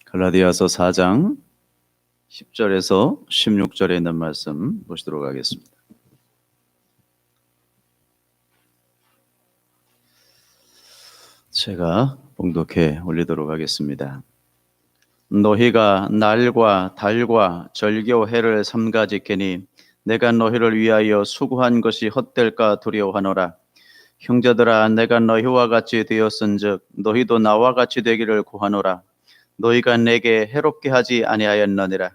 갈라디아서 4장 10절에서 16절에 있는 말씀 보시도록 하겠습니다. 제가 봉독해 올리도록 하겠습니다. 너희가 날과 달과 절기와 해를 삼가 지키니 내가 너희를 위하여 수고한 것이 헛될까 두려워하노라. 형제들아, 내가 너희와 같이 되었은즉 너희도 나와 같이 되기를 구하노라. 너희가 내게 해롭게 하지 아니하였느니라.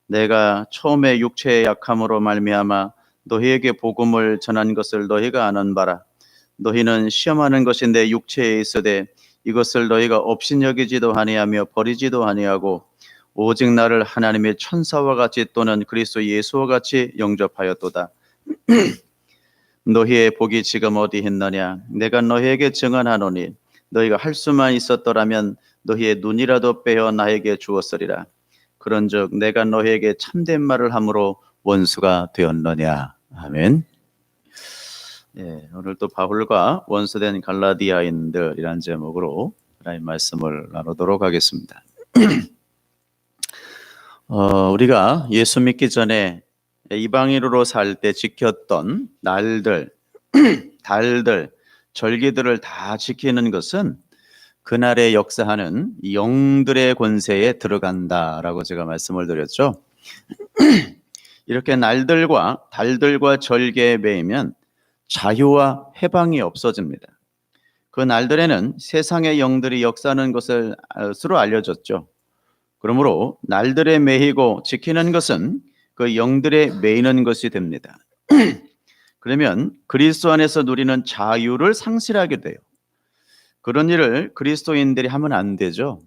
내가 처음에 육체의 약함으로 말미암아 너희에게 복음을 전한 것을 너희가 아는 바라. 너희는 시험하는 것이 내 육체에 있으되 이것을 너희가 업신여기지도 아니하며 버리지도 아니하고 오직 나를 하나님의 천사와 같이 또는 그리스도 예수와 같이 영접하였도다. 너희의 복이 지금 어디 있느냐? 내가 너희에게 증언하노니 너희가 할 수만 있었더라면 너희의 눈이라도 빼어 나에게 주었으리라. 그런즉 내가 너희에게 참된 말을 함으로 원수가 되었느냐? 아멘. 네, 오늘 또 바울과 원수된 갈라디아인들이라는 제목으로 하나님 말씀을 나누도록 하겠습니다. 우리가 예수 믿기 전에 이방인으로 살 때 지켰던 날들, 달들, 절기들을 다 지키는 것은 그날에 역사하는 영들의 권세에 들어간다라고 제가 말씀을 드렸죠. 이렇게 날들과 달들과 절기에 매이면 자유와 해방이 없어집니다. 그 날들에는 세상의 영들이 역사하는 것을 스스로 알려줬죠. 그러므로 날들에 매이고 지키는 것은 그 영들에 매이는 것이 됩니다. 그러면 그리스도 안에서 누리는 자유를 상실하게 돼요. 그런 일을 그리스도인들이 하면 안 되죠.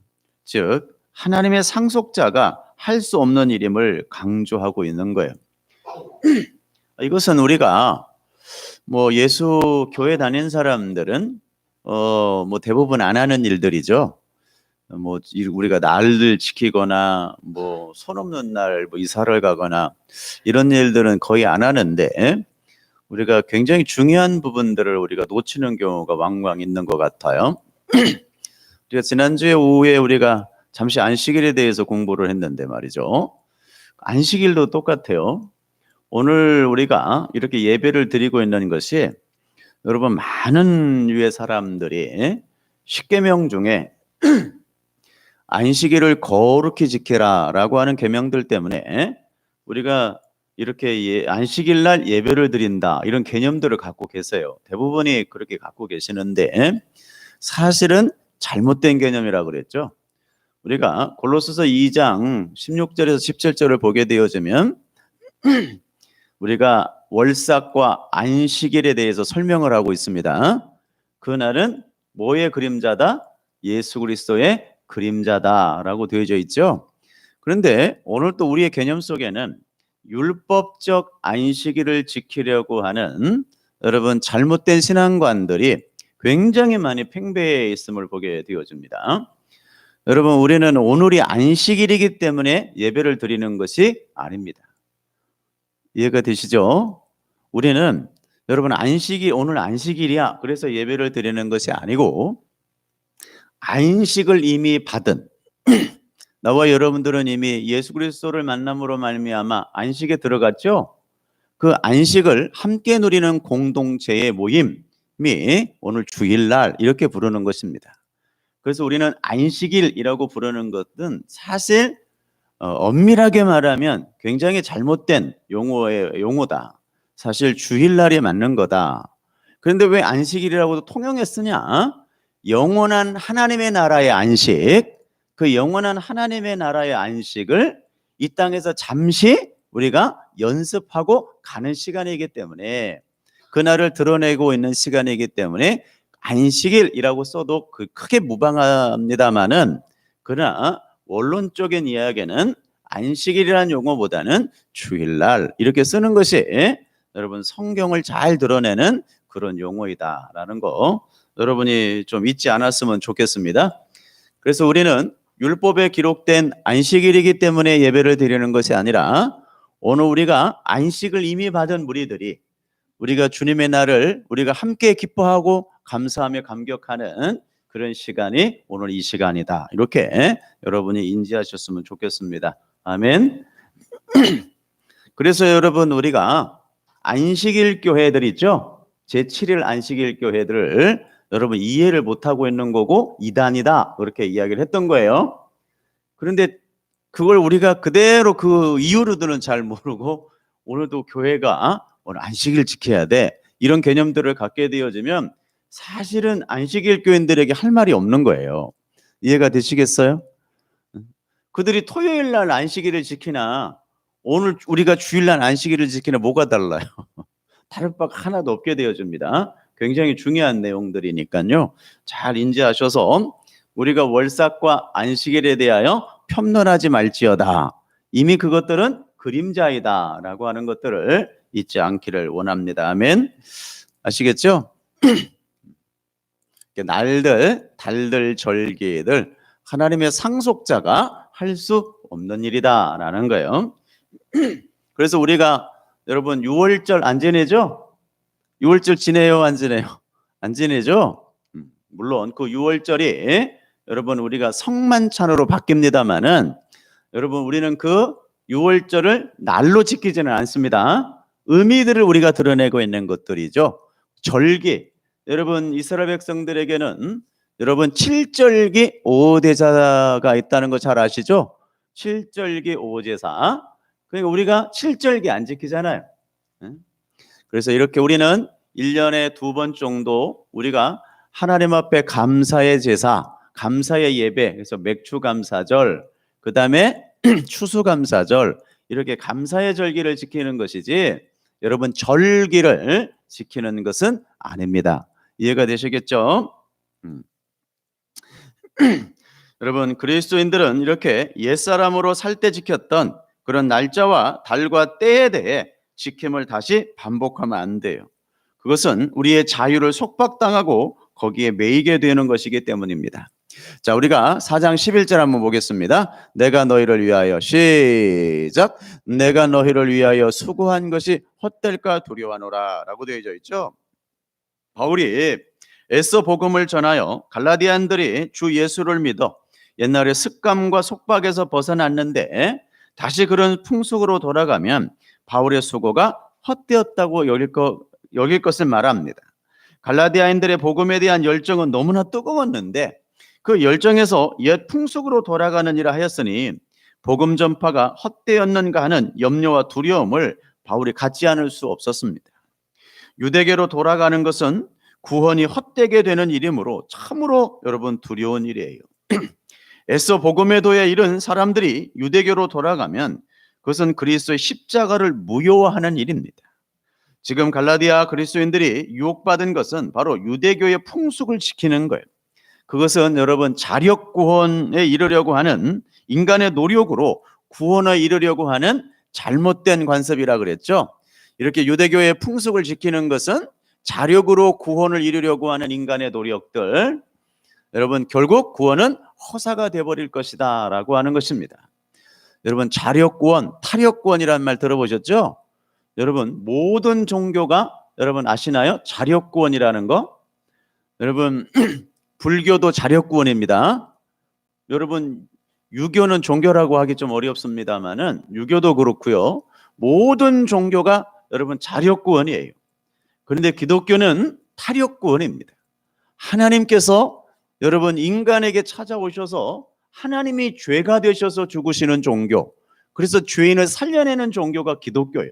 즉 하나님의 상속자가 할 수 없는 일임을 강조하고 있는 거예요. 이것은 우리가 예수 교회 다니는 사람들은 대부분 안 하는 일들이죠. 우리가 날을 지키거나 손 없는 날 이사를 가거나 이런 일들은 거의 안 하는데 우리가 굉장히 중요한 부분들을 우리가 놓치는 경우가 왕왕 있는 것 같아요. 우리가 지난주에 오후에 우리가 잠시 안식일에 대해서 공부를 했는데 말이죠. 안식일도 똑같아요. 오늘 우리가 이렇게 예배를 드리고 있는 것이 여러분 많은 유의 사람들이 십계명 중에 안식일을 거룩히 지켜라 라고 하는 계명들 때문에 우리가 이렇게 안식일 날 예배를 드린다 이런 개념들을 갖고 계세요. 대부분이 그렇게 갖고 계시는데 사실은 잘못된 개념이라고 그랬죠. 우리가 골로새서 2장 16절에서 17절을 보게 되어지면 우리가 월삭과 안식일에 대해서 설명을 하고 있습니다. 그날은 뭐의 그림자다? 예수 그리스도의 그림자다라고 되어져 있죠. 그런데 오늘 또 우리의 개념 속에는 율법적 안식일을 지키려고 하는 여러분 잘못된 신앙관들이 굉장히 많이 팽배해 있음을 보게 되어집니다. 여러분 우리는 오늘이 안식일이기 때문에 예배를 드리는 것이 아닙니다. 이해가 되시죠? 우리는 여러분 오늘 안식일이야 그래서 예배를 드리는 것이 아니고 안식을 이미 받은 나와 여러분들은 이미 예수 그리스도를 만남으로 말미암아 안식에 들어갔죠. 그 안식을 함께 누리는 공동체의 모임이 오늘 주일날 이렇게 부르는 것입니다. 그래서 우리는 안식일이라고 부르는 것은 사실 엄밀하게 말하면 굉장히 잘못된 용어다. 사실 주일날이 맞는 거다. 그런데 왜 안식일이라고도 통용해 쓰냐? 영원한 하나님의 나라의 안식, 그 영원한 하나님의 나라의 안식을 이 땅에서 잠시 우리가 연습하고 가는 시간이기 때문에 그날을 드러내고 있는 시간이기 때문에 안식일이라고 써도 크게 무방합니다만은 그러나 원론적인 이야기는 안식일이라는 용어보다는 주일날 이렇게 쓰는 것이 여러분 성경을 잘 드러내는 그런 용어이다라는 거 여러분이 좀 잊지 않았으면 좋겠습니다. 그래서 우리는 율법에 기록된 안식일이기 때문에 예배를 드리는 것이 아니라 오늘 우리가 안식을 이미 받은 무리들이 우리가 주님의 날을 우리가 함께 기뻐하고 감사하며 감격하는 그런 시간이 오늘 이 시간이다. 이렇게 여러분이 인지하셨으면 좋겠습니다. 아멘. 그래서 여러분, 우리가 안식일 교회들 있죠? 제7일 안식일 교회들을 여러분 이해를 못하고 있는 거고 이단이다, 그렇게 이야기를 했던 거예요. 그런데 그걸 우리가 그대로 그 이유로들은 잘 모르고 오늘도 교회가 오늘 안식일 지켜야 돼, 이런 개념들을 갖게 되어지면 사실은 안식일 교인들에게 할 말이 없는 거예요. 이해가 되시겠어요? 그들이 토요일 날 안식일을 지키나 오늘 우리가 주일날 안식일을 지키나 뭐가 달라요? 다를 바가 하나도 없게 되어집니다. 굉장히 중요한 내용들이니까요. 잘 인지하셔서 우리가 월삭과 안식일에 대하여 편론하지 말지어다. 이미 그것들은 그림자이다 라고 하는 것들을 잊지 않기를 원합니다. 아멘. 아시겠죠? 날들, 달들, 절기들, 하나님의 상속자가 할 수 없는 일이다 라는 거예요. 그래서 우리가 여러분 6월절 안 지내죠? 6월절 지내요, 안 지내요? 안 지내죠? 물론 그 6월절이 여러분 우리가 성만찬으로 바뀝니다만은 여러분 우리는 그 6월절을 날로 지키지는 않습니다. 의미들을 우리가 드러내고 있는 것들이죠. 절기, 여러분 이스라엘 백성들에게는 여러분 7절기 5대자가 있다는 거 잘 아시죠? 7절기 5제사. 그러니까 우리가 7절기 안 지키잖아요. 그래서 이렇게 우리는 1년에 2번 정도 우리가 하나님 앞에 감사의 제사, 감사의 예배, 그래서 맥추감사절, 그 다음에 추수감사절, 이렇게 감사의 절기를 지키는 것이지 여러분 절기를 지키는 것은 아닙니다. 이해가 되시겠죠? 여러분 그리스도인들은 이렇게 옛사람으로 살 때 지켰던 그런 날짜와 달과 때에 대해 지킴을 다시 반복하면 안 돼요. 그것은 우리의 자유를 속박당하고 거기에 매이게 되는 것이기 때문입니다. 자, 우리가 4장 11절 한번 보겠습니다. 내가 너희를 위하여, 시작, 내가 너희를 위하여 수고한 것이 헛될까 두려워하노라 라고 되어져 있죠. 바울이 애써 복음을 전하여 갈라디안들이 주 예수를 믿어 옛날의 습관과 속박에서 벗어났는데 다시 그런 풍속으로 돌아가면 바울의 수고가 헛되었다고 여길 것을 말합니다. 갈라디아인들의 복음에 대한 열정은 너무나 뜨거웠는데 그 열정에서 옛 풍속으로 돌아가느니라 하였으니 복음 전파가 헛되었는가 하는 염려와 두려움을 바울이 갖지 않을 수 없었습니다. 유대교로 돌아가는 것은 구원이 헛되게 되는 일이므로 참으로 여러분 두려운 일이에요. 애써 복음의 도에 이른 사람들이 유대교로 돌아가면 그것은 그리스도의 십자가를 무효화하는 일입니다. 지금 갈라디아 그리스도인들이 유혹받은 것은 바로 유대교의 풍속을 지키는 거예요. 그것은 여러분 자력 구원에 이르려고 하는 인간의 노력으로 구원에 이르려고 하는 잘못된 관습이라 그랬죠. 이렇게 유대교의 풍속을 지키는 것은 자력으로 구원을 이루려고 하는 인간의 노력들, 여러분 결국 구원은 허사가 되어버릴 것이다 라고 하는 것입니다. 여러분 자력구원, 타력구원이라는 말 들어보셨죠? 여러분 모든 종교가 여러분 아시나요? 자력구원이라는 거. 여러분 불교도 자력구원입니다. 여러분 유교는 종교라고 하기 좀 어렵습니다만은 유교도 그렇고요. 모든 종교가 여러분 자력구원이에요. 그런데 기독교는 타력구원입니다. 하나님께서 여러분 인간에게 찾아오셔서 하나님이 죄가 되셔서 죽으시는 종교, 그래서 죄인을 살려내는 종교가 기독교예요.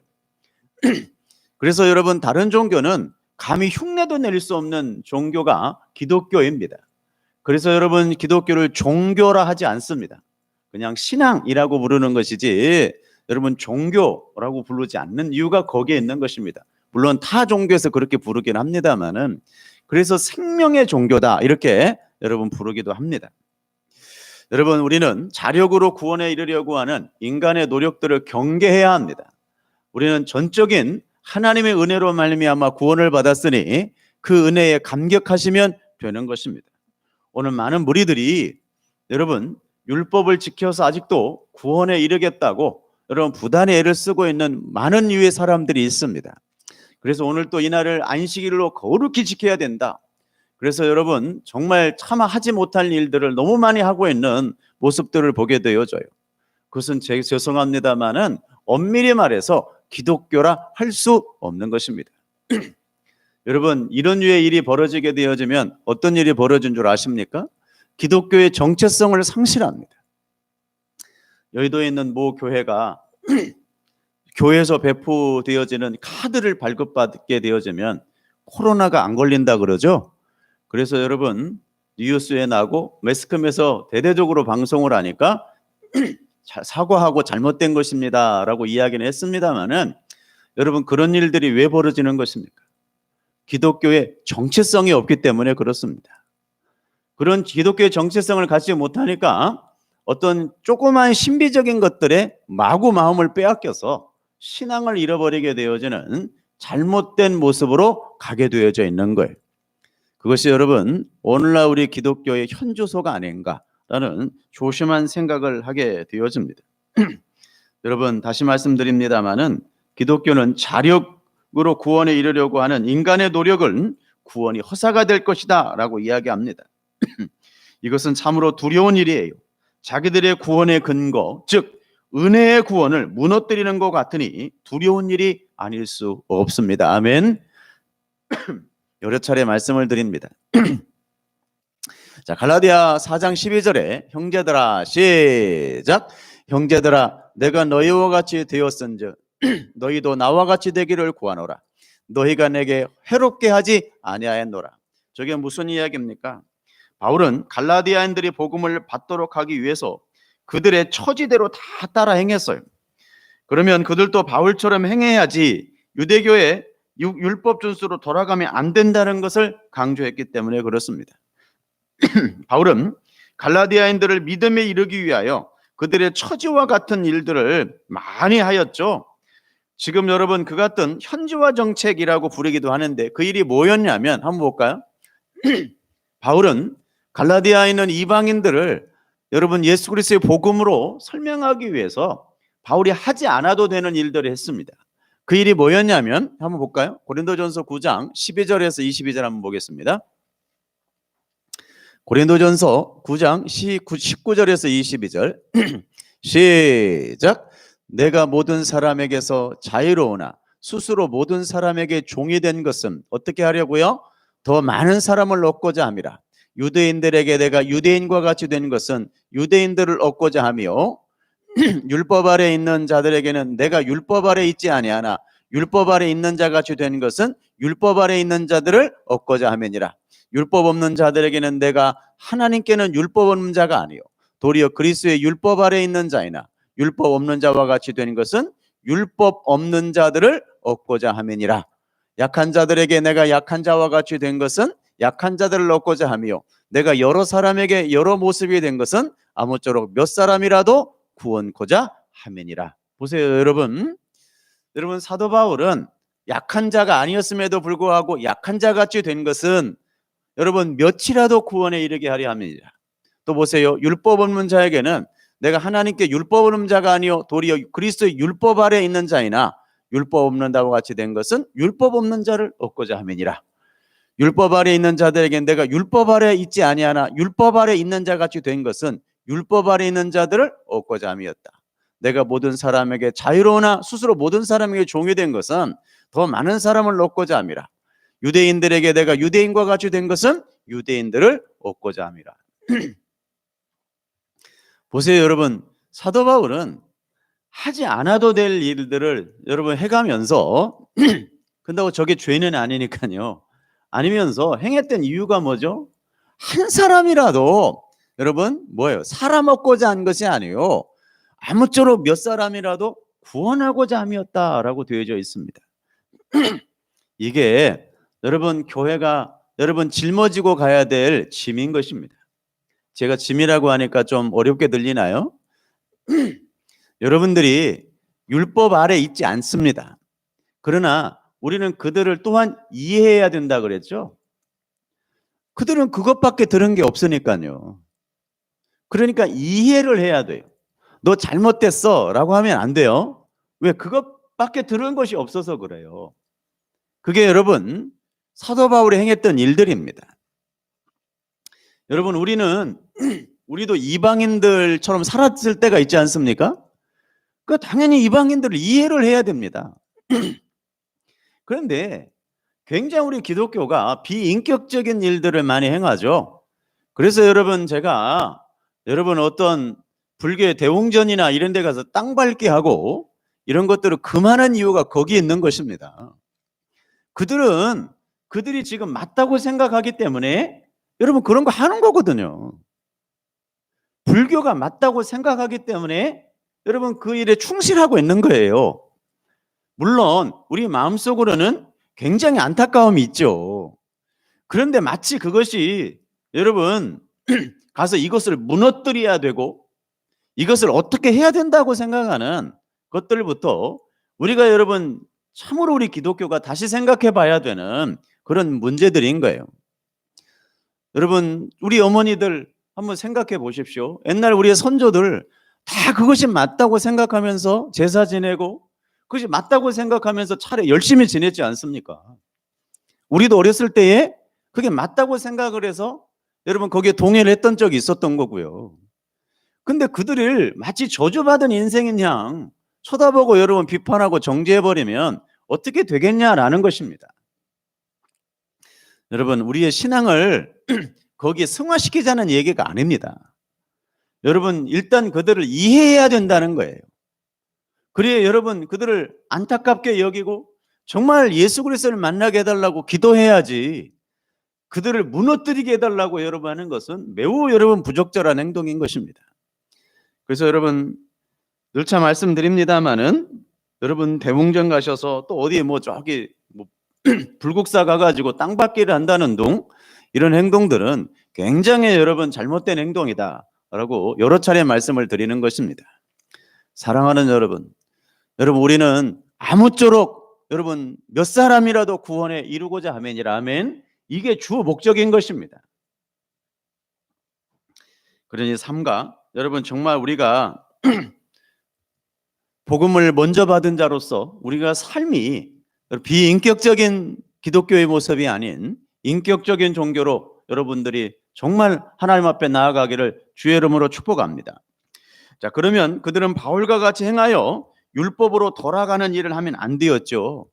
그래서 여러분 다른 종교는 감히 흉내도 낼 수 없는 종교가 기독교입니다. 그래서 여러분 기독교를 종교라 하지 않습니다. 그냥 신앙이라고 부르는 것이지 여러분 종교라고 부르지 않는 이유가 거기에 있는 것입니다. 물론 타 종교에서 그렇게 부르긴 합니다만은 그래서 생명의 종교다 이렇게 여러분 부르기도 합니다. 여러분 우리는 자력으로 구원에 이르려고 하는 인간의 노력들을 경계해야 합니다. 우리는 전적인 하나님의 은혜로 말미암아 구원을 받았으니 그 은혜에 감격하시면 되는 것입니다. 오늘 많은 무리들이 여러분 율법을 지켜서 아직도 구원에 이르겠다고 여러분 부단히 애를 쓰고 있는 많은 유의 사람들이 있습니다. 그래서 오늘 또 이날을 안식일로 거룩히 지켜야 된다. 그래서 여러분 정말 차마 하지 못할 일들을 너무 많이 하고 있는 모습들을 보게 되어져요. 그것은 죄송합니다마는 엄밀히 말해서 기독교라 할 수 없는 것입니다. 여러분 이런 류의 일이 벌어지게 되어지면 어떤 일이 벌어진 줄 아십니까? 기독교의 정체성을 상실합니다. 여의도에 있는 모 교회가 교회에서 배포되어지는 카드를 발급받게 되어지면 코로나가 안 걸린다 그러죠. 그래서 여러분 뉴스에 나고 매스컴에서 대대적으로 방송을 하니까 사과하고 잘못된 것입니다 라고 이야기는 했습니다마는 여러분 그런 일들이 왜 벌어지는 것입니까? 기독교의 정체성이 없기 때문에 그렇습니다. 그런 기독교의 정체성을 갖지 못하니까 어떤 조그만 신비적인 것들에 마구 마음을 빼앗겨서 신앙을 잃어버리게 되어지는 잘못된 모습으로 가게 되어져 있는 거예요. 그것이 여러분 오늘날 우리 기독교의 현주소가 아닌가라는 조심한 생각을 하게 되어집니다. 여러분 다시 말씀드립니다마는 기독교는 자력으로 구원에 이르려고 하는 인간의 노력은 구원이 허사가 될 것이다 라고 이야기합니다. 이것은 참으로 두려운 일이에요. 자기들의 구원의 근거, 즉 은혜의 구원을 무너뜨리는 것 같으니 두려운 일이 아닐 수 없습니다. 아멘. 여러 차례 말씀을 드립니다. 자, 갈라디아 4장 12절에 형제들아 시작. 형제들아 내가 너희와 같이 되었은즉 너희도 나와 같이 되기를 구하노라. 너희가 내게 해롭게 하지 아니하였노라. 저게 무슨 이야기입니까? 바울은 갈라디아인들이 복음을 받도록 하기 위해서 그들의 처지대로 다 따라 행했어요. 그러면 그들도 바울처럼 행해야지 유대교의 율법 준수로 돌아가면 안 된다는 것을 강조했기 때문에 그렇습니다. 바울은 갈라디아인들을 믿음에 이르기 위하여 그들의 처지와 같은 일들을 많이 하였죠. 지금 여러분 그 같은 현지화 정책이라고 부르기도 하는데 그 일이 뭐였냐면 한번 볼까요? 바울은 갈라디아에 있는 이방인들을 여러분 예수 그리스도의 복음으로 설명하기 위해서 바울이 하지 않아도 되는 일들을 했습니다. 그 일이 뭐였냐면 한번 볼까요? 고린도전서 9장 12절에서 22절 한번 보겠습니다. 고린도전서 9장 19절에서 22절 시작. 내가 모든 사람에게서 자유로우나 스스로 모든 사람에게 종이 된 것은 어떻게 하려고요? 더 많은 사람을 얻고자 함이라. 유대인들에게 내가 유대인과 같이 된 것은 유대인들을 얻고자 하며 율법 아래 있는 자들에게는 내가 율법 아래 있지 아니하나 율법 아래 있는 자 같이 된 것은 율법 아래 있는 자들을 얻고자 함이니라. 율법 없는 자들에게는 내가 하나님께는 율법 없는 자가 아니요 도리어 그리스도의 율법 아래 있는 자이나 율법 없는 자와 같이 된 것은 율법 없는 자들을 얻고자 함이니라. 약한 자들에게 내가 약한 자와 같이 된 것은 약한 자들을 얻고자 하며 내가 여러 사람에게 여러 모습이 된 것은 아무쪼록 몇 사람이라도 구원코자 함이니라. 보세요 여러분. 여러분 사도 바울은 약한 자가 아니었음에도 불구하고 약한 자같이 된 것은 여러분 몇이라도 구원에 이르게 하려 합니다. 또 보세요. 율법 없는 자에게는 내가 하나님께 율법 없는 자가 아니요 도리어 그리스도의 율법 아래 있는 자이나 율법 없는 자와 같이 된 것은 율법 없는 자를 얻고자 함이니라. 율법 아래 있는 자들에게는 내가 율법 아래 있지 아니하나 율법 아래 있는 자같이 된 것은 율법 아래 있는 자들을 얻고자 함이었다. 내가 모든 사람에게 자유로우나 스스로 모든 사람에게 종이 된 것은 더 많은 사람을 얻고자 함이라. 유대인들에게 내가 유대인과 같이 된 것은 유대인들을 얻고자 함이라. 보세요 여러분. 사도 바울은 하지 않아도 될 일들을 여러분 해가면서 근데 저게 죄는 아니니까요. 아니면서 행했던 이유가 뭐죠? 한 사람이라도 여러분 뭐예요? 사람 얻고자 한 것이 아니에요. 아무쪼록 몇 사람이라도 구원하고자 함이었다라고 되어져 있습니다. 이게 여러분 교회가 여러분 짊어지고 가야 될 짐인 것입니다. 제가 짐이라고 하니까 좀 어렵게 들리나요? 여러분들이 율법 아래 있지 않습니다. 그러나 우리는 그들을 또한 이해해야 된다 그랬죠. 그들은 그것밖에 들은 게 없으니까요. 그러니까 이해를 해야 돼요. 너 잘못됐어 라고 하면 안 돼요. 왜? 그것밖에 들은 것이 없어서 그래요. 그게 여러분 사도 바울이 행했던 일들입니다. 여러분, 우리도 이방인들처럼 살았을 때가 있지 않습니까? 그 당연히 이방인들을 이해를 해야 됩니다. 그런데 굉장히 우리 기독교가 비인격적인 일들을 많이 행하죠. 그래서 여러분, 제가 여러분 어떤 불교의 대웅전이나 이런 데 가서 땅 밟기 하고 이런 것들을 그만한 이유가 거기에 있는 것입니다. 그들이 지금 맞다고 생각하기 때문에 여러분 그런 거 하는 거거든요. 불교가 맞다고 생각하기 때문에 여러분 그 일에 충실하고 있는 거예요. 물론 우리 마음속으로는 굉장히 안타까움이 있죠. 그런데 마치 그것이 여러분 가서 이것을 무너뜨려야 되고 이것을 어떻게 해야 된다고 생각하는 것들부터 우리가 여러분 참으로 우리 기독교가 다시 생각해 봐야 되는 그런 문제들인 거예요. 여러분, 우리 어머니들 한번 생각해 보십시오. 옛날 우리의 선조들 다 그것이 맞다고 생각하면서 제사 지내고 그것이 맞다고 생각하면서 차례 열심히 지냈지 않습니까? 우리도 어렸을 때에 그게 맞다고 생각을 해서 여러분 거기에 동의를 했던 적이 있었던 거고요. 근데 그들을 마치 저주받은 인생인 양 쳐다보고 여러분 비판하고 정죄해버리면 어떻게 되겠냐라는 것입니다. 여러분, 우리의 신앙을 거기에 승화시키자는 얘기가 아닙니다. 여러분, 일단 그들을 이해해야 된다는 거예요. 그래야 여러분 그들을 안타깝게 여기고 정말 예수 그리스도를 만나게 해달라고 기도해야지 그들을 무너뜨리게 해달라고 여러분 하는 것은 매우 여러분 부적절한 행동인 것입니다. 그래서 여러분 늘차 말씀드립니다마는 여러분 대웅전 가셔서 또 어디 저기 불국사 가가지고 땅 밟기를 한다는 둥 이런 행동들은 굉장히 여러분 잘못된 행동이다라고 여러 차례 말씀을 드리는 것입니다. 사랑하는 여러분 우리는 아무쪼록 여러분 몇 사람이라도 구원에 이루고자 하면이라 아멘. 이게 주 목적인 것입니다. 그러니 삼가 여러분 정말 우리가 복음을 먼저 받은 자로서 우리가 삶이 비인격적인 기독교의 모습이 아닌 인격적인 종교로 여러분들이 정말 하나님 앞에 나아가기를 주의 이름으로 축복합니다. 자, 그러면 그들은 바울과 같이 행하여 율법으로 돌아가는 일을 하면 안 되었죠.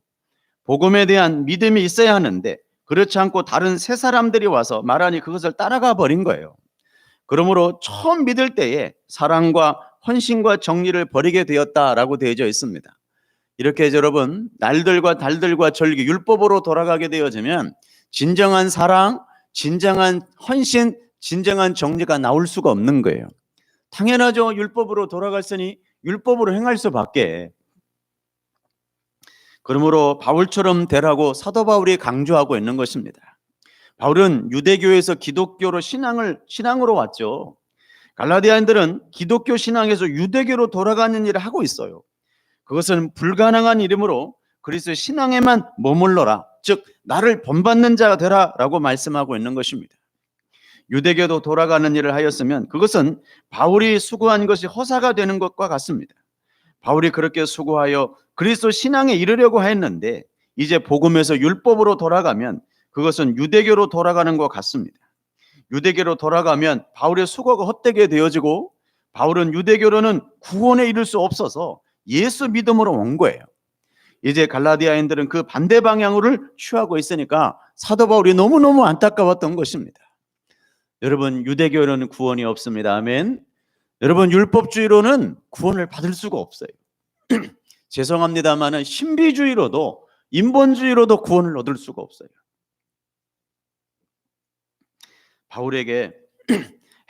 복음에 대한 믿음이 있어야 하는데 그렇지 않고 다른 새 사람들이 와서 말하니 그것을 따라가 버린 거예요. 그러므로 처음 믿을 때에 사랑과 헌신과 정리를 버리게 되었다라고 되어져 있습니다. 이렇게 여러분 날들과 달들과 절기 율법으로 돌아가게 되어지면 진정한 사랑, 진정한 헌신, 진정한 정리가 나올 수가 없는 거예요. 당연하죠. 율법으로 돌아갔으니 율법으로 행할 수밖에. 그러므로 바울처럼 되라고 사도 바울이 강조하고 있는 것입니다. 바울은 유대교에서 기독교로 신앙으로 왔죠. 갈라디아인들은 기독교 신앙에서 유대교로 돌아가는 일을 하고 있어요. 그것은 불가능한 일이므로 그리스도 신앙에만 머물러라, 즉 나를 본받는 자가 되라라고 말씀하고 있는 것입니다. 유대교도 돌아가는 일을 하였으면 그것은 바울이 수고한 것이 허사가 되는 것과 같습니다. 바울이 그렇게 수고하여 그리스도 신앙에 이르려고 했는데 이제 복음에서 율법으로 돌아가면 그것은 유대교로 돌아가는 것 같습니다. 유대교로 돌아가면 바울의 수고가 헛되게 되어지고 바울은 유대교로는 구원에 이를 수 없어서 예수 믿음으로 온 거예요. 이제 갈라디아인들은 그 반대 방향으로 취하고 있으니까 사도 바울이 너무너무 안타까웠던 것입니다. 여러분 유대교로는 구원이 없습니다. 아멘. 여러분 율법주의로는 구원을 받을 수가 없어요. 죄송합니다만은 신비주의로도 인본주의로도 구원을 얻을 수가 없어요. 바울에게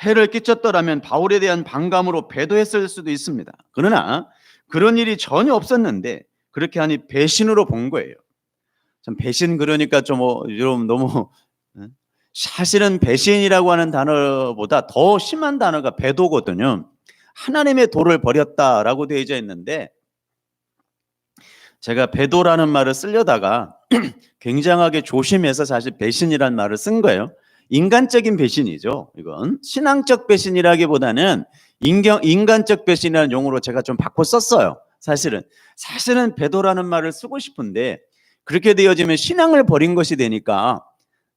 해를 끼쳤더라면 바울에 대한 반감으로 배도했을 수도 있습니다. 그러나 그런 일이 전혀 없었는데 그렇게 하니 배신으로 본 거예요. 참 배신 그러니까 좀 너무 사실은 배신이라고 하는 단어보다 더 심한 단어가 배도거든요. 하나님의 도를 버렸다라고 되어져 있는데 제가 배도라는 말을 쓰려다가 굉장하게 조심해서 사실 배신이라는 말을 쓴 거예요. 인간적인 배신이죠. 이건 신앙적 배신이라기보다는 인간적 배신이라는 용어로 제가 좀 바꿔 썼어요. 사실은 배도라는 말을 쓰고 싶은데 그렇게 되어지면 신앙을 버린 것이 되니까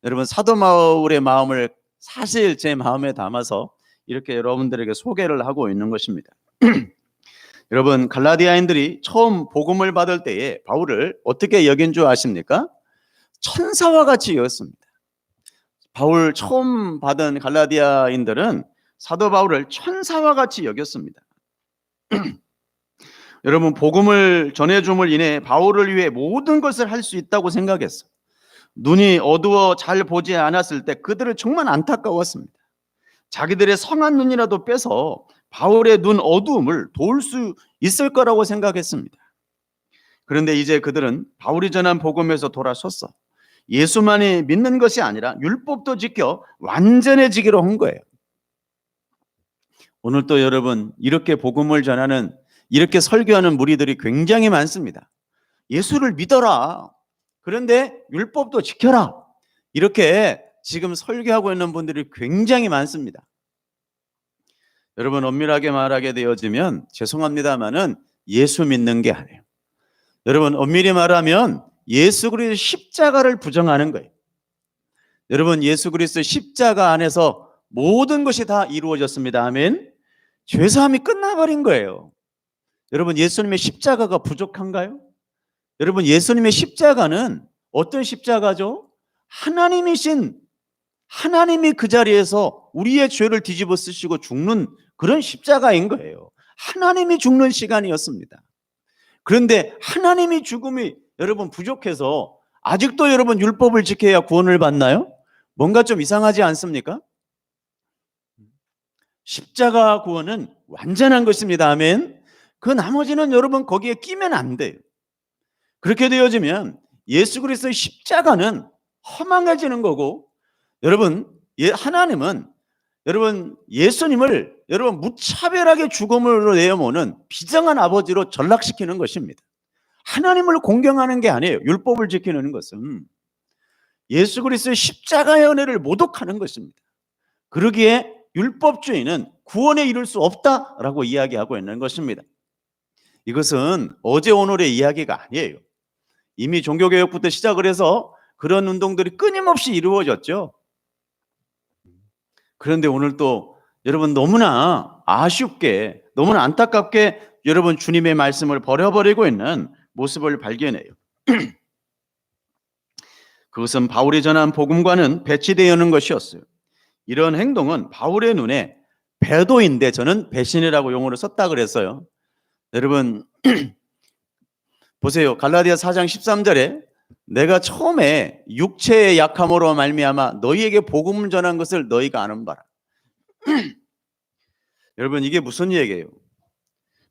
여러분 사도 바울의 마음을 사실 제 마음에 담아서 이렇게 여러분들에게 소개를 하고 있는 것입니다. 여러분, 갈라디아인들이 처음 복음을 받을 때에 바울을 어떻게 여긴 줄 아십니까? 천사와 같이 여겼습니다. 바울 처음 받은 갈라디아인들은 사도 바울을 천사와 같이 여겼습니다. 여러분, 복음을 전해줌을 인해 바울을 위해 모든 것을 할 수 있다고 생각했어요. 눈이 어두워 잘 보지 않았을 때 그들은 정말 안타까웠습니다. 자기들의 성한 눈이라도 빼서 바울의 눈 어두움을 도울 수 있을 거라고 생각했습니다. 그런데 이제 그들은 바울이 전한 복음에서 돌아섰어. 예수만이 믿는 것이 아니라 율법도 지켜 완전해지기로 한 거예요. 오늘 또 여러분, 이렇게 복음을 전하는, 이렇게 설교하는 무리들이 굉장히 많습니다. 예수를 믿어라. 그런데 율법도 지켜라. 이렇게 지금 설교하고 있는 분들이 굉장히 많습니다. 여러분, 엄밀하게 말하게 되어지면 죄송합니다만은 예수 믿는 게 아니에요. 여러분, 엄밀히 말하면 예수 그리스도의 십자가를 부정하는 거예요. 여러분, 예수 그리스도의 십자가 안에서 모든 것이 다 이루어졌습니다. 아멘. 죄사함이 끝나버린 거예요. 여러분, 예수님의 십자가가 부족한가요? 여러분, 예수님의 십자가는 어떤 십자가죠? 하나님이 그 자리에서 우리의 죄를 뒤집어 쓰시고 죽는 그런 십자가인 거예요. 하나님이 죽는 시간이었습니다. 그런데 하나님이 죽음이 여러분 부족해서 아직도 여러분 율법을 지켜야 구원을 받나요? 뭔가 좀 이상하지 않습니까? 십자가 구원은 완전한 것입니다. 아멘. 그 나머지는 여러분 거기에 끼면 안 돼요. 그렇게 되어지면 예수 그리스도의 십자가는 허망해지는 거고, 여러분, 하나님은 여러분 예수님을 여러분 무차별하게 죽음으로 내어모는 비정한 아버지로 전락시키는 것입니다. 하나님을 공경하는 게 아니에요. 율법을 지키는 것은 예수 그리스도의 십자가의 은혜를 모독하는 것입니다. 그러기에 율법주의는 구원에 이를 수 없다라고 이야기하고 있는 것입니다. 이것은 어제 오늘의 이야기가 아니에요. 이미 종교개혁부터 시작을 해서 그런 운동들이 끊임없이 이루어졌죠. 그런데 오늘 또 여러분 너무나 아쉽게, 너무나 안타깝게 여러분 주님의 말씀을 버려버리고 있는 모습을 발견해요. 그것은 바울이 전한 복음과는 배치되어 있는 것이었어요. 이런 행동은 바울의 눈에 배도인데, 저는 배신이라고 용어를 썼다 그랬어요. 여러분 보세요. 갈라디아 4장 13절에 내가 처음에 육체의 약함으로 말미암아 너희에게 복음을 전한 것을 너희가 아는 바라. 여러분, 이게 무슨 얘기예요?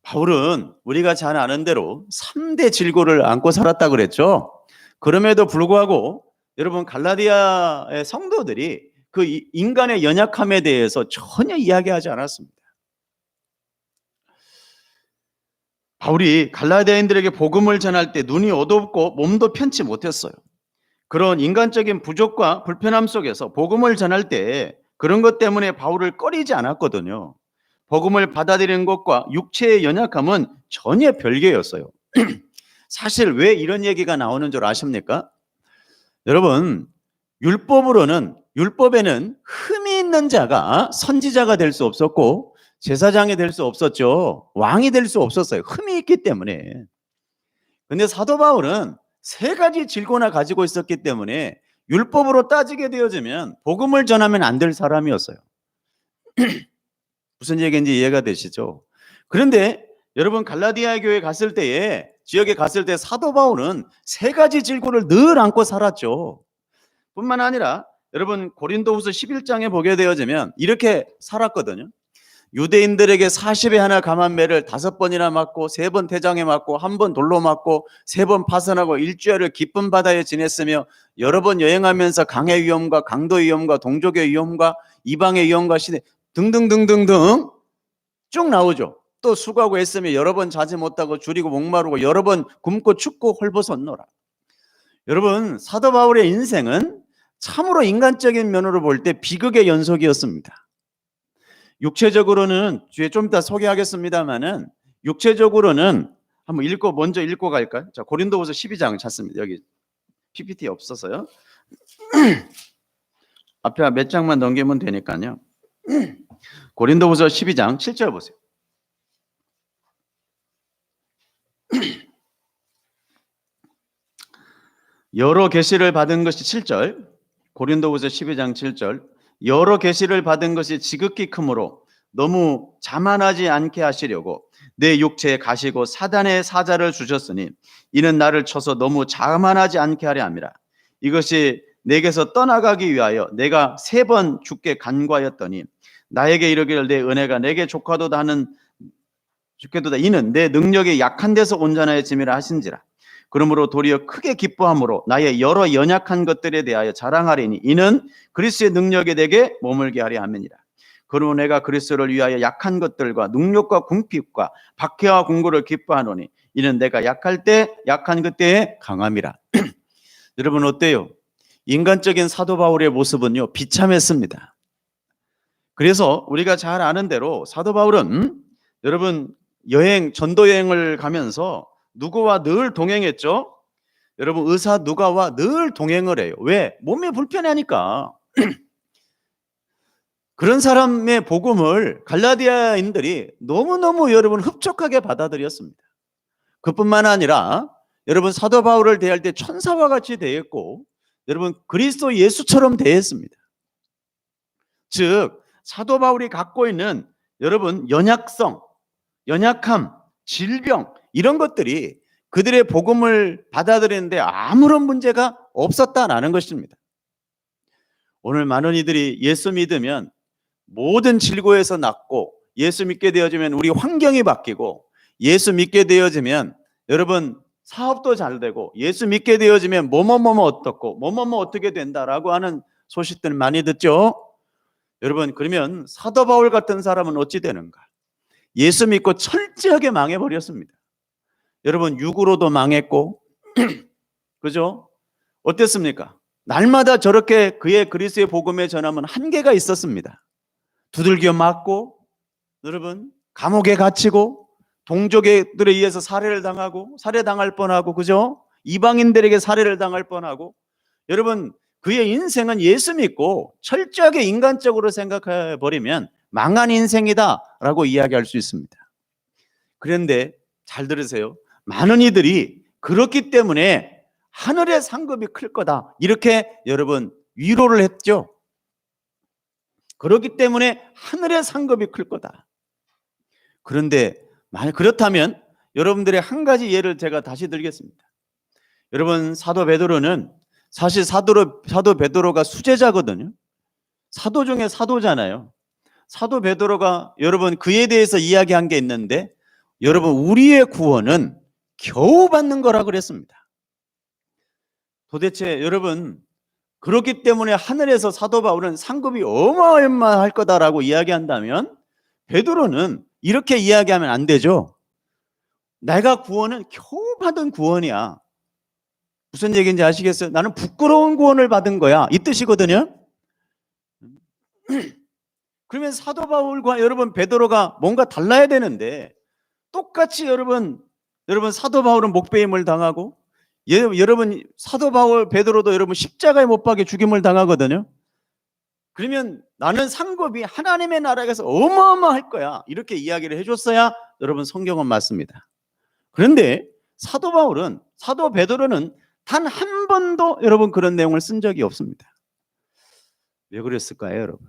바울은 우리가 잘 아는 대로 3대 질고를 안고 살았다 그랬죠. 그럼에도 불구하고 여러분 갈라디아의 성도들이 그 인간의 연약함에 대해서 전혀 이야기하지 않았습니다. 바울이 갈라디아인들에게 복음을 전할 때 눈이 어둡고 몸도 편치 못했어요. 그런 인간적인 부족과 불편함 속에서 복음을 전할 때 그런 것 때문에 바울을 꺼리지 않았거든요. 복음을 받아들이는 것과 육체의 연약함은 전혀 별개였어요. 사실 왜 이런 얘기가 나오는 줄 아십니까? 여러분, 율법에는 흠이 있는 자가 선지자가 될 수 없었고 제사장이 될 수 없었죠. 왕이 될 수 없었어요. 흠이 있기 때문에. 근데 사도 바울은 3가지 질고나 가지고 있었기 때문에 율법으로 따지게 되어지면 복음을 전하면 안 될 사람이었어요. 무슨 얘기인지 이해가 되시죠? 그런데 여러분 갈라디아 교회 갔을 때에, 지역에 갔을 때 사도 바울은 3가지 질고를 늘 안고 살았죠. 뿐만 아니라 여러분 고린도후서 11장에 보게 되어지면 이렇게 살았거든요. 유대인들에게 40에 하나 감한 매를 5번이나 맞고 3번 태장에 맞고 1번 돌로 맞고 3번 파선하고 일주일을 깊은 바다에 지냈으며 여러 번 여행하면서 강의 위험과 강도 위험과 동족의 위험과 이방의 위험과 시대 등등등등등 쭉 나오죠. 또 수고하고 애쓰며 여러 번 자지 못하고 줄이고 목마르고 여러 번 굶고 춥고 헐벗었노라. 여러분 사도 바울의 인생은 참으로 인간적인 면으로 볼 때 비극의 연속이었습니다. 육체적으로는 뒤에 좀 이따 소개하겠습니다만은 육체적으로는 한번 먼저 읽고 갈까요? 자, 고린도후서 12장 찾습니다. 여기 PPT 없어서요. 앞에 몇 장만 넘기면 되니까요. 고린도후서 12장 7절 보세요. 여러 계시를 받은 것이 7절. 고린도후서 12장 7절. 여러 계시를 받은 것이 지극히 크므로 너무 자만하지 않게 하시려고 내 육체에 가시고 사단의 사자를 주셨으니 이는 나를 쳐서 너무 자만하지 않게 하려 함이라. 이것이 내게서 떠나가기 위하여 내가 3번 주께 간구하였더니 나에게 이르기를 내 은혜가 내게 족하도다 하는 주께도다 이는 내 능력이 약한 데서 온전하여짐이라 하신지라. 그러므로 도리어 크게 기뻐함으로 나의 여러 연약한 것들에 대하여 자랑하리니 이는 그리스도의 능력이 내게 머물게 하려 함이니라. 그러므로 내가 그리스도를 위하여 약한 것들과 능력과 궁핍과 박해와 공고를 기뻐하노니 이는 내가 약할 때 약한 그때에 강함이라. 여러분 어때요? 인간적인 사도 바울의 모습은요 비참했습니다. 그래서 우리가 잘 아는 대로 사도 바울은 여러분 전도 여행을 가면서 누구와 늘 동행했죠? 여러분 의사 누가와 늘 동행을 해요. 왜? 몸이 불편하니까. 그런 사람의 복음을 갈라디아인들이 너무너무 여러분 흡족하게 받아들였습니다. 그뿐만 아니라 여러분 사도 바울을 대할 때 천사와 같이 대했고 여러분 그리스도 예수처럼 대했습니다. 즉 사도 바울이 갖고 있는 여러분 연약성, 연약함, 질병 이런 것들이 그들의 복음을 받아들이는데 아무런 문제가 없었다라는 것입니다. 오늘 많은 이들이 예수 믿으면 모든 질고에서 낫고 예수 믿게 되어지면 우리 환경이 바뀌고 예수 믿게 되어지면 여러분 사업도 잘 되고 예수 믿게 되어지면 뭐뭐뭐 어떻고 뭐뭐뭐 어떻게 된다라고 하는 소식들 많이 듣죠. 여러분 그러면 사도 바울 같은 사람은 어찌 되는가? 예수 믿고 철저하게 망해버렸습니다. 여러분 육으로도 망했고 그죠? 어땠습니까? 날마다 저렇게 그의 그리스도의 복음에 전하면 한계가 있었습니다. 두들겨 맞고 여러분 감옥에 갇히고 동족들에 의해서 살해를 당하고 살해당할 뻔하고 그죠? 이방인들에게 살해를 당할 뻔하고 여러분 그의 인생은 예수 믿고 철저하게 인간적으로 생각해 버리면 망한 인생이다라고 이야기할 수 있습니다. 그런데 잘 들으세요. 많은 이들이 그렇기 때문에 하늘의 상급이 클 거다 이렇게 여러분 위로를 했죠. 그렇기 때문에 하늘의 상급이 클 거다. 그런데 만약 그렇다면 여러분들의 한 가지 예를 제가 다시 들겠습니다. 여러분 사도 베드로는 사실 사도 베드로가 수제자거든요. 사도 중에 사도잖아요. 사도 베드로가 여러분 그에 대해서 이야기한 게 있는데 여러분 우리의 구원은 겨우 받는 거라 그랬습니다. 도대체 여러분 그렇기 때문에 하늘에서 사도 바울은 상급이 어마어마할 거다라고 이야기한다면 베드로는 이렇게 이야기하면 안 되죠. 내가 구원은 겨우 받은 구원이야. 무슨 얘기인지 아시겠어요? 나는 부끄러운 구원을 받은 거야 이 뜻이거든요. 그러면 사도 바울과 여러분 베드로가 뭔가 달라야 되는데 똑같이 여러분 사도 바울은 목배임을 당하고 여러분 사도 바울 베드로도 여러분 십자가에 못 박혀 죽임을 당하거든요. 그러면 나는 상급이 하나님의 나라에서 어마어마할 거야 이렇게 이야기를 해줬어야 여러분 성경은 맞습니다. 그런데 사도 베드로는 단 한 번도 여러분 그런 내용을 쓴 적이 없습니다. 왜 그랬을까요 여러분?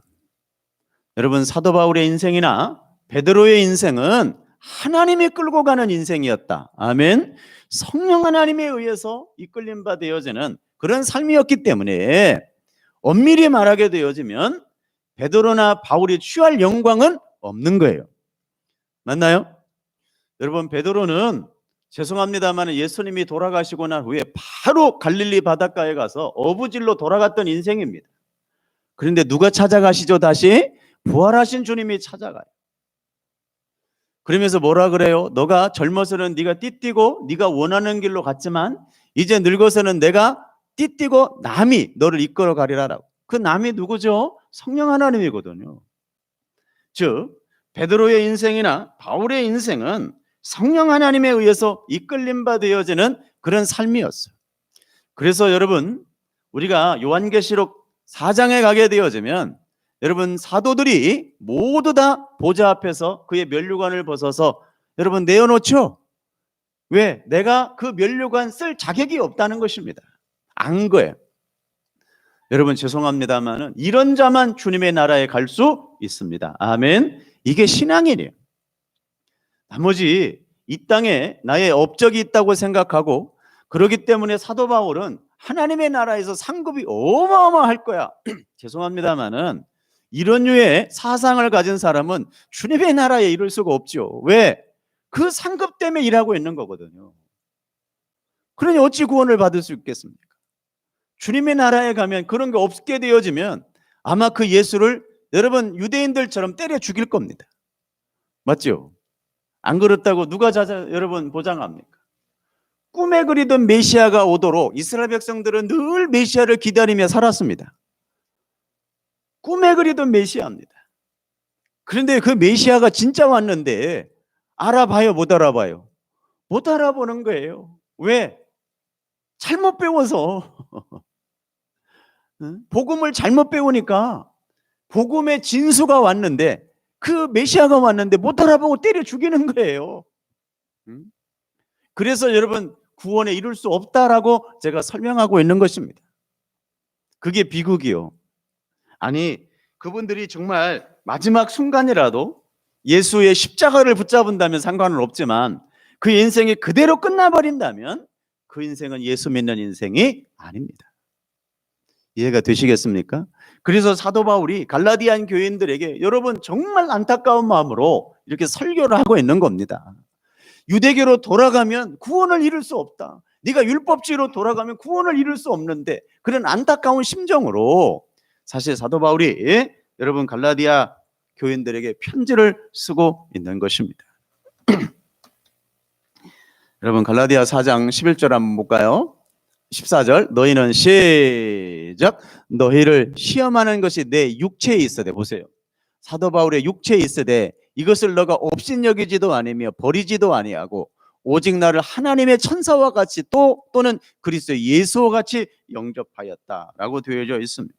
여러분 사도 바울의 인생이나 베드로의 인생은 하나님이 끌고 가는 인생이었다. 아멘. 성령 하나님에 의해서 이끌림 바 되어지는 그런 삶이었기 때문에 엄밀히 말하게 되어지면 베드로나 바울이 취할 영광은 없는 거예요. 맞나요? 여러분 베드로는 죄송합니다만 예수님이 돌아가시고 난 후에 바로 갈릴리 바닷가에 가서 어부질로 돌아갔던 인생입니다. 그런데 누가 찾아가시죠? 다시 부활하신 주님이 찾아가요. 그러면서 뭐라 그래요? 너가 젊어서는 네가 띠띠고 네가 원하는 길로 갔지만 이제 늙어서는 내가 띠띠고 남이 너를 이끌어 가리라라고. 그 남이 누구죠? 성령 하나님이거든요. 즉 베드로의 인생이나 바울의 인생은 성령 하나님에 의해서 이끌림 바 되어지는 그런 삶이었어요. 그래서 여러분 우리가 요한계시록 사장에 가게 되어지면 여러분 사도들이 모두 다 보좌 앞에서 그의 면류관을 벗어서 여러분 내어놓죠. 왜? 내가 그 면류관 쓸 자격이 없다는 것입니다. 안 거예요. 여러분 죄송합니다만은 이런 자만 주님의 나라에 갈 수 있습니다. 아멘. 이게 신앙이에요. 나머지 이 땅에 나의 업적이 있다고 생각하고 그렇기 때문에 사도 바울은 하나님의 나라에서 상급이 어마어마할 거야. 죄송합니다만은 이런 류의 사상을 가진 사람은 주님의 나라에 이룰 수가 없죠. 왜? 그 상급 때문에 일하고 있는 거거든요. 그러니 어찌 구원을 받을 수 있겠습니까? 주님의 나라에 가면 그런 게 없게 되어지면 아마 그 예수를 여러분 유대인들처럼 때려 죽일 겁니다. 맞죠? 안 그렇다고 누가 여러분 보장합니까? 꿈에 그리던 메시아가 오도록 이스라엘 백성들은 늘 메시아를 기다리며 살았습니다. 꿈에 그리던 메시아입니다. 그런데 그 메시아가 진짜 왔는데 알아봐요, 못 알아봐요? 못 알아보는 거예요. 왜? 잘못 배워서. 복음을 잘못 배우니까 복음의 진수가 왔는데 그 메시아가 왔는데 못 알아보고 때려 죽이는 거예요. 그래서 여러분 구원에 이룰 수 없다라고 제가 설명하고 있는 것입니다. 그게 비극이요. 아니 그분들이 정말 마지막 순간이라도 예수의 십자가를 붙잡은다면 상관은 없지만 그 인생이 그대로 끝나버린다면 그 인생은 예수 믿는 인생이 아닙니다. 이해가 되시겠습니까? 그래서 사도 바울이 갈라디안 교인들에게 여러분 정말 안타까운 마음으로 이렇게 설교를 하고 있는 겁니다. 유대교로 돌아가면 구원을 이룰 수 없다. 네가 율법주의로 돌아가면 구원을 이룰 수 없는데 그런 안타까운 심정으로 사실 사도 바울이 여러분 갈라디아 교인들에게 편지를 쓰고 있는 것입니다. 여러분 갈라디아 4장 11절 한번 볼까요? 14절 너희는 시작 너희를 시험하는 것이 내 육체에 있으되 보세요. 사도 바울의 육체에 있으되 이것을 너가 업신여기지도 아니며 버리지도 아니하고 오직 나를 하나님의 천사와 같이 또는 그리스도 예수와 같이 영접하였다라고 되어져 있습니다.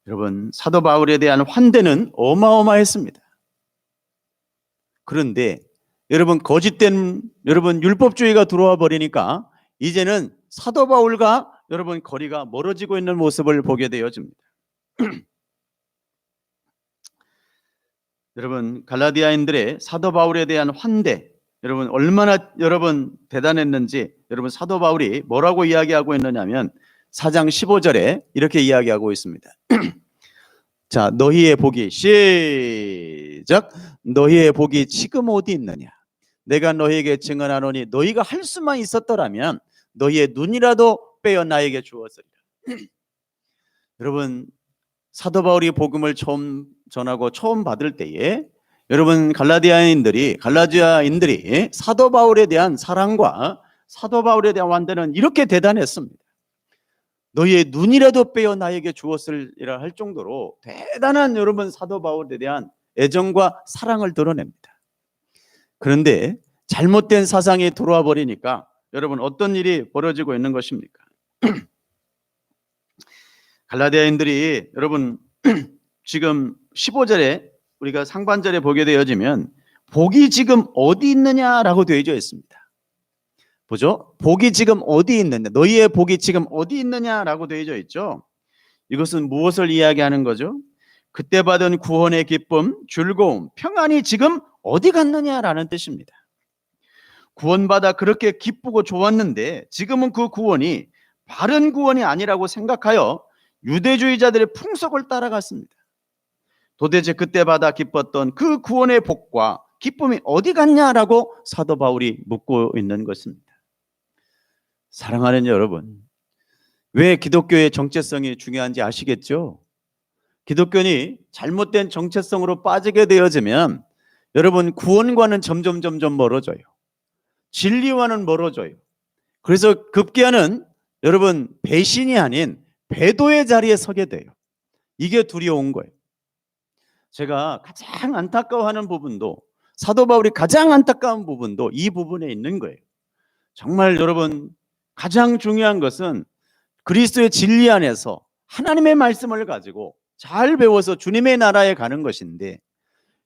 여러분 사도 바울에 대한 환대는 어마어마했습니다. 그런데 여러분 거짓된 여러분 율법주의가 들어와 버리니까 이제는 사도 바울과 여러분 거리가 멀어지고 있는 모습을 보게 되어집니다. 여러분 갈라디아인들의 사도 바울에 대한 환대 여러분 얼마나 여러분 대단했는지 여러분 사도 바울이 뭐라고 이야기하고 있느냐면 4장 15절에 이렇게 이야기하고 있습니다. 자 너희의 복이 시작 너희의 복이 지금 어디 있느냐 내가 너희에게 증언하노니 너희가 할 수만 있었더라면 너희의 눈이라도 빼어 나에게 주었으리라. 여러분 사도 바울이 복음을 처음 전하고 처음 받을 때에 여러분 갈라디아인들이 사도 바울에 대한 사랑과 사도 바울에 대한 환대는 이렇게 대단했습니다. 너희의 눈이라도 빼어 나에게 주었으리라 할 정도로 대단한 여러분 사도 바울에 대한 애정과 사랑을 드러냅니다. 그런데 잘못된 사상이 들어와 버리니까 여러분 어떤 일이 벌어지고 있는 것입니까? 갈라디아인들이 여러분 지금 15절에 우리가 상반절에 보게 되어지면 복이 지금 어디 있느냐라고 되어져 있습니다. 보죠? 복이 지금 어디 있느냐 너희의 복이 지금 어디 있느냐라고 되어져 있죠. 이것은 무엇을 이야기하는 거죠? 그때 받은 구원의 기쁨, 즐거움, 평안이 지금 어디 갔느냐라는 뜻입니다. 구원받아 그렇게 기쁘고 좋았는데 지금은 그 구원이 바른 구원이 아니라고 생각하여 유대주의자들의 풍속을 따라갔습니다. 도대체 그때 받아 기뻤던 그 구원의 복과 기쁨이 어디 갔냐라고 사도 바울이 묻고 있는 것입니다. 사랑하는 여러분, 왜 기독교의 정체성이 중요한지 아시겠죠? 기독교는 잘못된 정체성으로 빠지게 되어지면 여러분 구원과는 점점 멀어져요. 진리와는 멀어져요. 그래서 급기야는 여러분 배신이 아닌 배도의 자리에 서게 돼요. 이게 두려운 거예요. 제가 가장 안타까워하는 부분도 사도 바울이 가장 안타까운 부분도 이 부분에 있는 거예요. 정말 여러분 가장 중요한 것은 그리스도의 진리 안에서 하나님의 말씀을 가지고 잘 배워서 주님의 나라에 가는 것인데,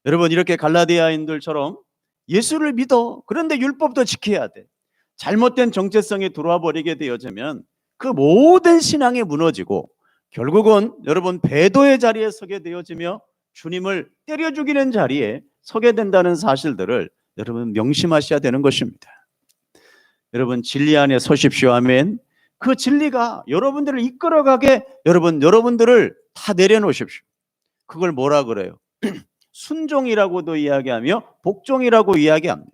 여러분 이렇게 갈라디아인들처럼 예수를 믿어, 그런데 율법도 지켜야 돼, 잘못된 정체성에 들어와 버리게 되어지면 그 모든 신앙이 무너지고 결국은 여러분 배도의 자리에 서게 되어지며 주님을 때려 죽이는 자리에 서게 된다는 사실들을 여러분 명심하셔야 되는 것입니다. 여러분 진리 안에 서십시오. 아멘. 그 진리가 여러분들을 이끌어가게 여러분들을 다 내려놓으십시오. 그걸 뭐라 그래요? 순종이라고도 이야기하며 복종이라고 이야기합니다.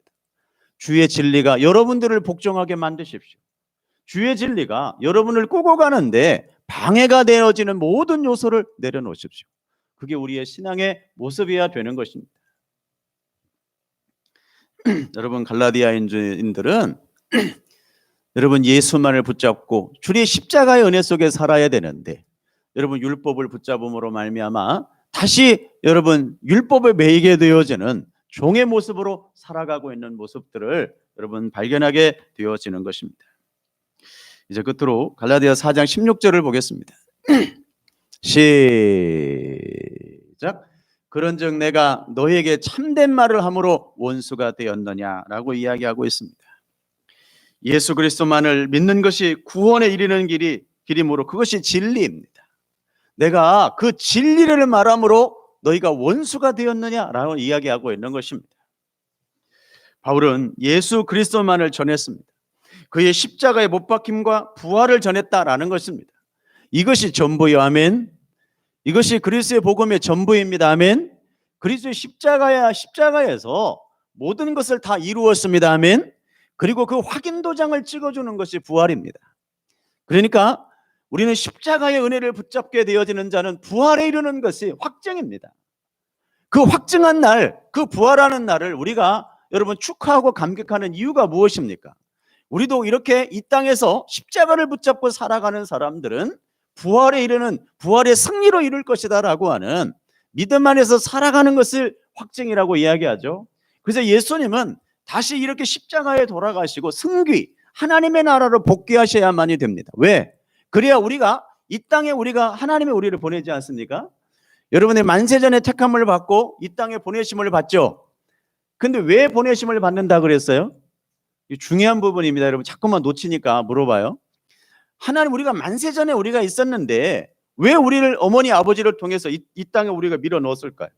주의 진리가 여러분들을 복종하게 만드십시오. 주의 진리가 여러분을 꾸고 가는데 방해가 되어지는 모든 요소를 내려놓으십시오. 그게 우리의 신앙의 모습이어야 되는 것입니다. 여러분 갈라디아인들은 여러분 예수만을 붙잡고 주의 십자가의 은혜 속에 살아야 되는데, 여러분 율법을 붙잡음으로 말미암아 다시 여러분 율법에 매이게 되어지는 종의 모습으로 살아가고 있는 모습들을 여러분 발견하게 되어지는 것입니다. 이제 끝으로 갈라디아 4장 16절을 보겠습니다. 시작. 그런즉 내가 너희에게 참된 말을 함으로 원수가 되었느냐라고 이야기하고 있습니다. 예수 그리스도만을 믿는 것이 구원에 이르는 길이므로 그것이 진리입니다. 내가 그 진리를 말함으로 너희가 원수가 되었느냐라고 이야기하고 있는 것입니다. 바울은 예수 그리스도만을 전했습니다. 그의 십자가의 못 박힘과 부활을 전했다라는 것입니다. 이것이 전부요. 아멘. 이것이 그리스도의 복음의 전부입니다. 아멘. 그리스도의 십자가에서 모든 것을 다 이루었습니다. 아멘. 그리고 그 확인 도장을 찍어주는 것이 부활입니다. 그러니까 우리는 십자가의 은혜를 붙잡게 되어지는 자는 부활에 이르는 것이 확증입니다. 그 확증한 날, 그 부활하는 날을 우리가 여러분 축하하고 감격하는 이유가 무엇입니까? 우리도 이렇게 이 땅에서 십자가를 붙잡고 살아가는 사람들은 부활에 이르는, 부활의 승리로 이룰 것이다 라고 하는 믿음 안에서 살아가는 것을 확증이라고 이야기하죠. 그래서 예수님은 다시 이렇게 십자가에 돌아가시고 승귀, 하나님의 나라로 복귀하셔야만이 됩니다. 왜? 그래야 우리가 이 땅에 우리가 하나님의 우리를 보내지 않습니까? 여러분의 만세전에 택함을 받고 이 땅에 보내심을 받죠. 근데 왜 보내심을 받는다 그랬어요? 중요한 부분입니다. 여러분 자꾸만 놓치니까 물어봐요. 하나님, 우리가 만세전에 우리가 있었는데 왜 우리를 어머니 아버지를 통해서 이 땅에 우리가 밀어 넣었을까요?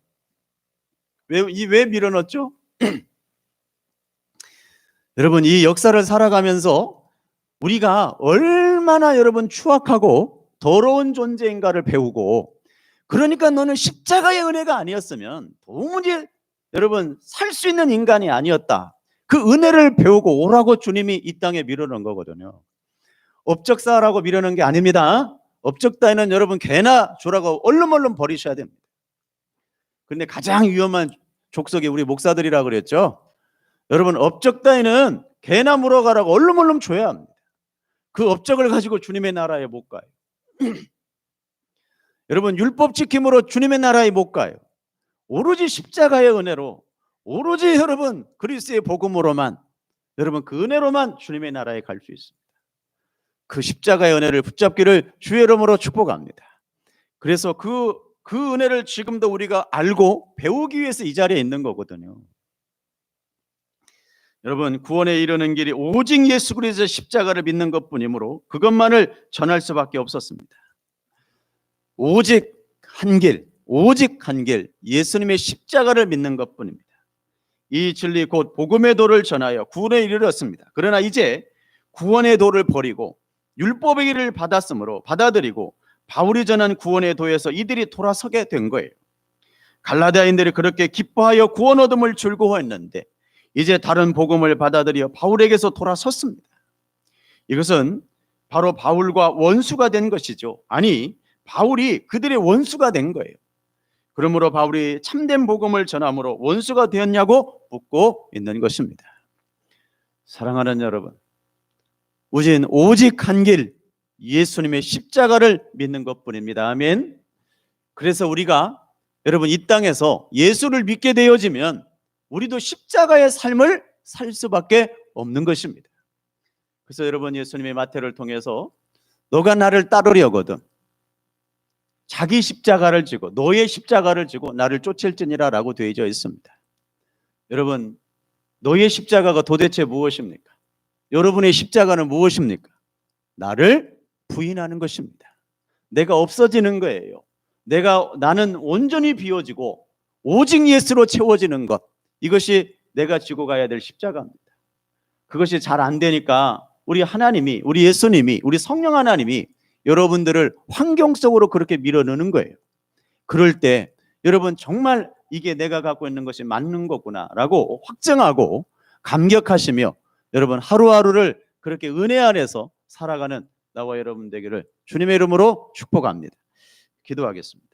왜 밀어 넣었죠? 여러분 이 역사를 살아가면서 우리가 얼마나 여러분 추악하고 더러운 존재인가를 배우고, 그러니까 너는 십자가의 은혜가 아니었으면 도무지 여러분 살 수 있는 인간이 아니었다, 그 은혜를 배우고 오라고 주님이 이 땅에 밀어넣은 거거든요. 업적사라고 밀어넣은 게 아닙니다. 업적 따위는 여러분 개나 주라고 얼른 버리셔야 됩니다. 그런데 가장 위험한 족속이 우리 목사들이라고 그랬죠. 여러분 업적 따위는 개나 물어가라고 얼른 줘야 합니다. 그 업적을 가지고 주님의 나라에 못 가요. 여러분 율법 지킴으로 주님의 나라에 못 가요. 오로지 십자가의 은혜로, 오로지 여러분 그리스도의 복음으로만, 여러분 그 은혜로만 주님의 나라에 갈 수 있습니다. 그 십자가의 은혜를 붙잡기를 주의 이름으로 축복합니다. 그래서 그 은혜를 지금도 우리가 알고 배우기 위해서 이 자리에 있는 거거든요. 여러분 구원에 이르는 길이 오직 예수 그리스도의 십자가를 믿는 것뿐이므로 그것만을 전할 수밖에 없었습니다. 오직 한 길, 예수님의 십자가를 믿는 것뿐입니다. 이 진리 곧 복음의 도를 전하여 구원에 이르렀습니다. 그러나 이제 구원의 도를 버리고 율법의 길을 받아들이고 바울이 전한 구원의 도에서 이들이 돌아서게 된 거예요. 갈라디아인들이 그렇게 기뻐하여 구원 얻음을 즐거워했는데 이제 다른 복음을 받아들여 바울에게서 돌아섰습니다. 이것은 바로 바울과 원수가 된 것이죠. 아니, 바울이 그들의 원수가 된 거예요. 그러므로 바울이 참된 복음을 전함으로 원수가 되었냐고 묻고 있는 것입니다. 사랑하는 여러분, 우린 오직 한 길, 예수님의 십자가를 믿는 것뿐입니다. 아멘. 그래서 우리가 여러분 이 땅에서 예수를 믿게 되어지면 우리도 십자가의 삶을 살 수밖에 없는 것입니다. 그래서 여러분 예수님의 마태를 통해서 너가 나를 따르려거든 자기 십자가를 지고 너의 십자가를 지고 나를 쫓을지니라 라고 되어져 있습니다. 여러분, 너의 십자가가 도대체 무엇입니까? 여러분의 십자가는 무엇입니까? 나를 부인하는 것입니다. 내가 없어지는 거예요. 나는 온전히 비워지고 오직 예수로 채워지는 것, 이것이 내가 지고 가야 될 십자가입니다. 그것이 잘 안 되니까 우리 하나님이, 우리 예수님이, 우리 성령 하나님이 여러분들을 환경 속으로 그렇게 밀어넣는 거예요. 그럴 때 여러분 정말 이게 내가 갖고 있는 것이 맞는 거구나 라고 확증하고 감격하시며 여러분 하루하루를 그렇게 은혜 안에서 살아가는 나와 여러분 되기를 주님의 이름으로 축복합니다. 기도하겠습니다.